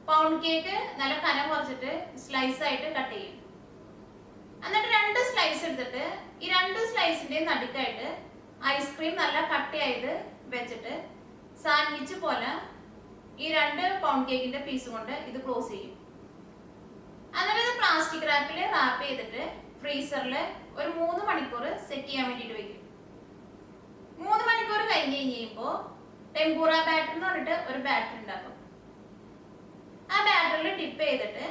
Pound cake നല്ല കനം കുറച്ചിട്ട് സ്ലൈസ് ആയിട്ട് കട്ട് ചെയ്യും. എന്നിട്ട് 2 സ്ലൈസ് എടുത്തിട്ട് ഈ 2 സ്ലൈസിന്റെ നടുക്കായിട്ട് ഐസ്ക്രീം നല്ല കട്ടിയായത് വെച്ചിട്ട് സാൻഡ്വിച്ച് പോലെ ഈ 2 പൗണ്ട് കേക്കിന്റെ പീസ് കൊണ്ട് ഇത് ക്ലോസ് ചെയ്യും. എന്നിട്ട് ഇത് പ്ലാസ്റ്റിക് റാപ്പിൽ റാപ്പ് ചെയ്തിട്ട് ഫ്രീസറിൽ ഒരു 3 മണിക്കൂർ സെറ്റ് ചെയ്യാൻ വേണ്ടിയിട്ട് വെക്കും. 3 മണിക്കൂർ കഴിഞ്ഞ് കഴിയുമ്പോൾ ടെമ്പൂറ ബാറ്റർ എന്ന് പറഞ്ഞിട്ട് ഒരു ബാറ്റർ ഉണ്ടാക്കും. ആ ബാറ്ററിൽ ഡിപ്പ് ചെയ്തിട്ട്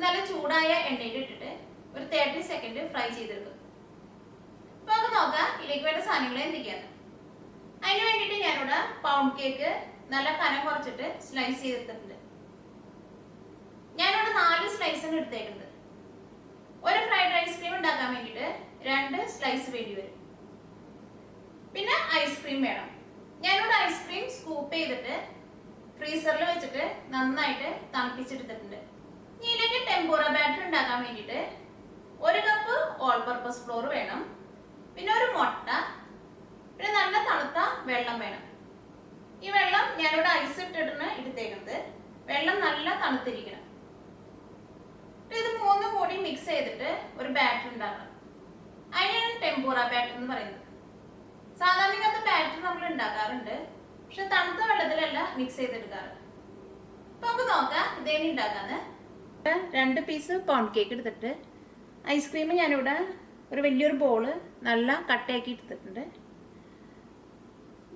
നല്ല ചൂടായ എണ്ണയിൽ ഇട്ടിട്ട് ഒരു 30 സെക്കൻഡ് ഫ്രൈ ചെയ്തെടുക്കും. അപ്പൊ നമുക്ക് നോക്കാം ഇതിലേക്ക് വേണ്ട സാധനങ്ങൾ എന്തൊക്കെയാണ്. അതിന് വേണ്ടിയിട്ട് ഞാനിവിടെ പൗണ്ട് കേക്ക് നല്ല കനം കുറച്ചിട്ട് സ്ലൈസ് ചെയ്തെടുത്തിട്ടുണ്ട്. ഞാനിവിടെ 4 സ്ലൈസാണ് എടുത്തേക്കുന്നത്. ഒരു ഫ്രൈഡ് ഐസ്ക്രീം ഉണ്ടാക്കാൻ വേണ്ടിയിട്ട് 2 സ്ലൈസ് വേണ്ടി വരും. പിന്നെ ഐസ്ക്രീം വേണം. ഞാനിവിടെ ഐസ്ക്രീം സ്കൂപ്പ് ചെയ്തിട്ട് ഫ്രീസറിൽ വെച്ചിട്ട് നന്നായിട്ട് തണുപ്പിച്ചെടുത്തിട്ടുണ്ട്. ഇതിലേക്ക് ടെമ്പൂറ ബാറ്റർ ഉണ്ടാക്കാൻ വേണ്ടിയിട്ട് 1 കപ്പ് ഓൾ പർപ്പസ് ഫ്ലോർ വേണം. പിന്നെ ഒരു മുട്ട, പിന്നെ നല്ല തണുത്ത വെള്ളം വേണം. ഈ വെള്ളം ഞാനിവിടെ ഐസ് ഇട്ടിട്ടാണ് എടുത്തേക്കുന്നത്. വെള്ളം നല്ല തണുത്തിരിക്കണം. ഇത് 3 കൂടി മിക്സ് ചെയ്തിട്ട് ഒരു ബാറ്റർ ഉണ്ടാക്കണം. അതിനാണ് ടെമ്പൂറ ബാറ്റർ എന്ന് പറയുന്നത്. സാധാരണ ഇങ്ങനത്തെ ബാറ്റർ നമ്മൾ ഉണ്ടാക്കാറുണ്ട്, പക്ഷെ തണുത്ത വെള്ളത്തിലല്ല മിക്സ് ചെയ്തെടുക്കാറ്. അപ്പൊ നമുക്ക് നോക്കാം ഇതേനി ഉണ്ടാക്കാന്ന്. 2 പീസ് പൗണ്ട് കേക്ക് എടുത്തിട്ട് ഐസ്ക്രീം ഞാനിവിടെ ഒരു വലിയൊരു ബോള് നല്ല കട്ടയാക്കി എടുത്തിട്ടുണ്ട്.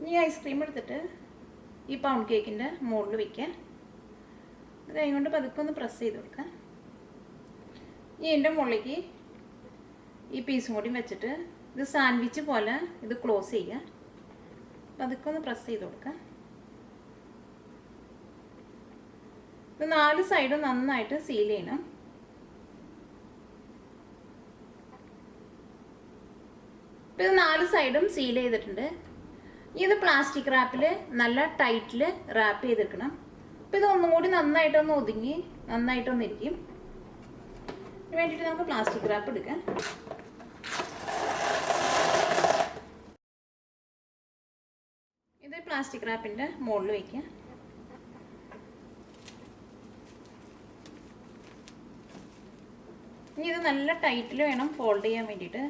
ഈ ഐസ്ക്രീം എടുത്തിട്ട് ഈ പൗണ്ട് കേക്കിൻ്റെ മുകളിൽ വയ്ക്കാം. ഇത് കൈ കൊണ്ട് പതുക്കെ ഒന്ന് പ്രസ് ചെയ്ത് കൊടുക്കാം. ഇതിൻ്റെ മുകളിലേക്ക് ഈ പീസും കൂടി വെച്ചിട്ട് ഇത് സാൻഡ്വിച്ച് പോലെ ഇത് ക്ലോസ് ചെയ്യുക. പതുക്കെ ഒന്ന് പ്രസ് ചെയ്ത് കൊടുക്കാം. ഇത് 4 സൈഡും നന്നായിട്ട് സീൽ ചെയ്യണം. ഇത് 4 സൈഡും സീൽ ചെയ്തിട്ടുണ്ട്. ഇത് പ്ലാസ്റ്റിക് റാപ്പിൽ നല്ല ടൈറ്റിൽ റാപ്പ് ചെയ്തെടുക്കണം. അപ്പോൾ ഇത് ഒന്നും കൂടി നന്നായിട്ടൊന്ന് ഒതുങ്ങി നന്നായിട്ടൊന്നിരിക്കും. അതിന് വേണ്ടിയിട്ട് നമുക്ക് പ്ലാസ്റ്റിക് റാപ്പ് എടുക്കാം. ഇത് പ്ലാസ്റ്റിക് റാപ്പിൻ്റെ മുകളിൽ വയ്ക്കാം. ഇനി ഇത് നല്ല ടൈറ്റിൽ വേണം ഫോൾഡ് ചെയ്യാൻ വേണ്ടിയിട്ട്.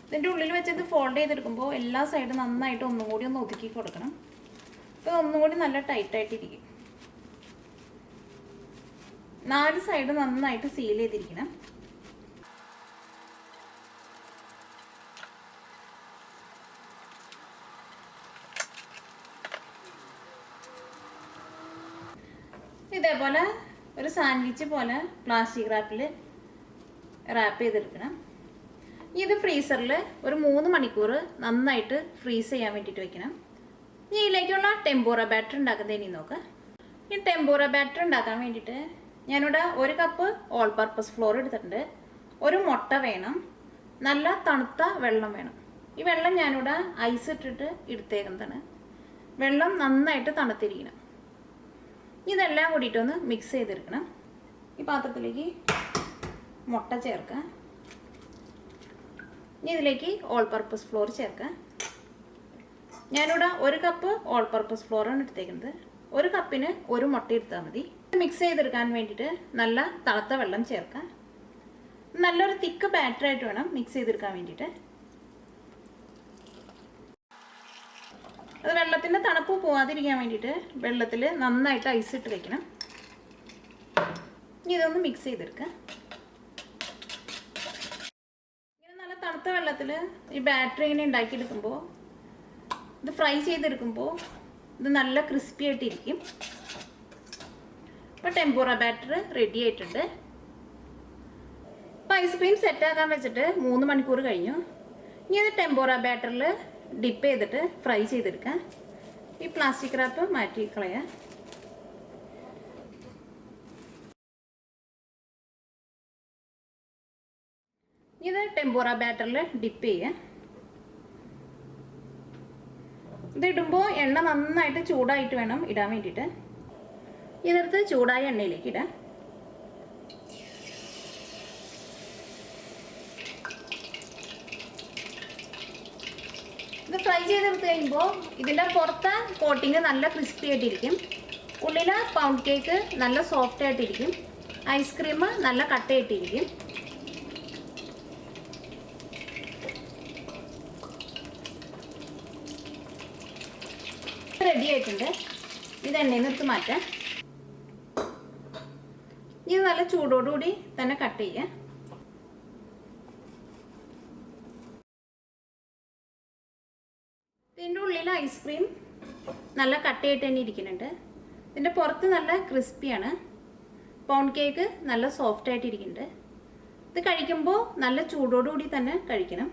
ഇതിൻ്റെ ഉള്ളിൽ വെച്ച് ഇത് ഫോൾഡ് ചെയ്തെടുക്കുമ്പോൾ എല്ലാ സൈഡും നന്നായിട്ട് ഒന്നും കൂടി ഒന്ന് ഒതുക്കി കൊടുക്കണം. അപ്പോൾ ഒന്നും കൂടി നല്ല ടൈറ്റായിട്ടിരിക്കും. 4 സൈഡ് നന്നായിട്ട് സീൽ ചെയ്തിരിക്കണം. ഇതേപോലെ ഒരു സാൻഡ്വിച്ച് പോലെ പ്ലാസ്റ്റിക് റാപ്പിൽ റാപ്പ് ചെയ്തെടുക്കണം. ഇത് ഫ്രീസറിൽ ഒരു 3 മണിക്കൂർ നന്നായിട്ട് ഫ്രീസ് ചെയ്യാൻ വേണ്ടിയിട്ട് വെക്കണം. ഇനി ഇതിലേക്കുള്ള ടെമ്പൂറ ബാറ്റർ ഉണ്ടാക്കുന്നതിന് നോക്കാം. ഈ ടെമ്പൂറ ബാറ്റർ ഉണ്ടാക്കാൻ വേണ്ടിയിട്ട് ഞാനിവിടെ 1 കപ്പ് ഓൾ പർപ്പസ് ഫ്ലോർ എടുത്തിട്ടുണ്ട്. ഒരു മുട്ട വേണം. നല്ല തണുത്ത വെള്ളം വേണം. ഈ വെള്ളം ഞാനിവിടെ ഐസ് ഇട്ടിട്ട് എടുത്തേക്കുന്നതാണ്. വെള്ളം നന്നായിട്ട് തണുത്തിരിക്കണം. ഇതെല്ലാം കൂടിയിട്ടൊന്ന് മിക്സ് ചെയ്തെടുക്കണം. ഈ പാത്രത്തിലേക്ക് മുട്ട ചേർക്കാം. ഇനി ഇതിലേക്ക് ഓൾ പർപ്പസ് ഫ്ലോർ ചേർക്കാം. ഞാനിവിടെ 1 കപ്പ് ഓൾ പർപ്പസ് ഫ്ലോറാണ് എടുത്തേക്കുന്നത്. 1 കപ്പിന് 1 മുട്ട എടുത്താൽ മതി. മിക്സ് ചെയ്തെടുക്കാൻ വേണ്ടിയിട്ട് നല്ല തണുത്ത വെള്ളം ചേർക്കാം. നല്ലൊരു തിക്ക് ബാറ്ററായിട്ട് വേണം മിക്സ് ചെയ്തെടുക്കാൻ വേണ്ടിയിട്ട്. അത് വെള്ളത്തിൻ്റെ തണുപ്പ് പോകാതിരിക്കാൻ വേണ്ടിയിട്ട് വെള്ളത്തിൽ നന്നായിട്ട് ഐസ് ഇട്ട് വെക്കണം. ഇനി ഇതൊന്ന് മിക്സ് ചെയ്തെടുക്കാം. ഇങ്ങനെ നല്ല തണുത്ത വെള്ളത്തിൽ ഈ ബാറ്ററി ഇങ്ങനെ ഉണ്ടാക്കിയെടുക്കുമ്പോൾ ഇത് ഫ്രൈ ചെയ്തെടുക്കുമ്പോൾ ഇത് നല്ല ക്രിസ്പി ആയിട്ടിരിക്കും. ഇപ്പോൾ ടെമ്പൂറ ബാറ്റർ റെഡി ആയിട്ടുണ്ട്. അപ്പോൾ ഐസ്ക്രീം സെറ്റാക്കാൻ വെച്ചിട്ട് 3 മണിക്കൂർ കഴിഞ്ഞു. ഇനി ഇത് ടെമ്പൂറ ബാറ്ററിൽ ഡിപ്പ് ചെയ്തിട്ട് ഫ്രൈ ചെയ്തെടുക്കാം. ഈ പ്ലാസ്റ്റിക് റാപ്പ് മാറ്റി കളയാം. ഇത് ടെമ്പൂറ ബാറ്ററിൽ ഡിപ്പ് ചെയ്യാം. ഇത് ഇടുമ്പോൾ എണ്ണ നന്നായിട്ട് ചൂടായിട്ട് വേണം ഇടാൻ വേണ്ടിയിട്ട്. ഇതെടുത്ത് ചൂടായ എണ്ണയിലേക്ക് ഇടാം. ഇത് ഫ്രൈ ചെയ്തെടുത്ത് കഴിയുമ്പോൾ ഇതിൻ്റെ പുറത്തെ കോട്ടിങ് നല്ല ക്രിസ്പി ആയിട്ടിരിക്കും. ഉള്ളിലെ പൗണ്ട് കേക്ക് നല്ല സോഫ്റ്റ് ആയിട്ടിരിക്കും, ഐസ്ക്രീം നല്ല കട്ടയായിട്ടിരിക്കും. റെഡി ആയിട്ടുണ്ട്. ഇത് എണ്ണയിൽ നിന്ന് എടുത്ത് മാറ്റാം. ഇത് നല്ല ചൂടോടുകൂടി തന്നെ കട്ട് ചെയ്യാം. ഇതിൻ്റെ ഉള്ളിൽ ഐസ്ക്രീം നല്ല കട്ടയായിട്ട് തന്നെ ഇരിക്കുന്നുണ്ട്. ഇതിൻ്റെ പുറത്ത് നല്ല ക്രിസ്പിയാണ്. പൗണ്ട് കേക്ക് നല്ല സോഫ്റ്റ് ആയിട്ട് ഇരിക്കുന്നുണ്ട്. ഇത് കഴിക്കുമ്പോൾ നല്ല ചൂടോടുകൂടി തന്നെ കഴിക്കണം.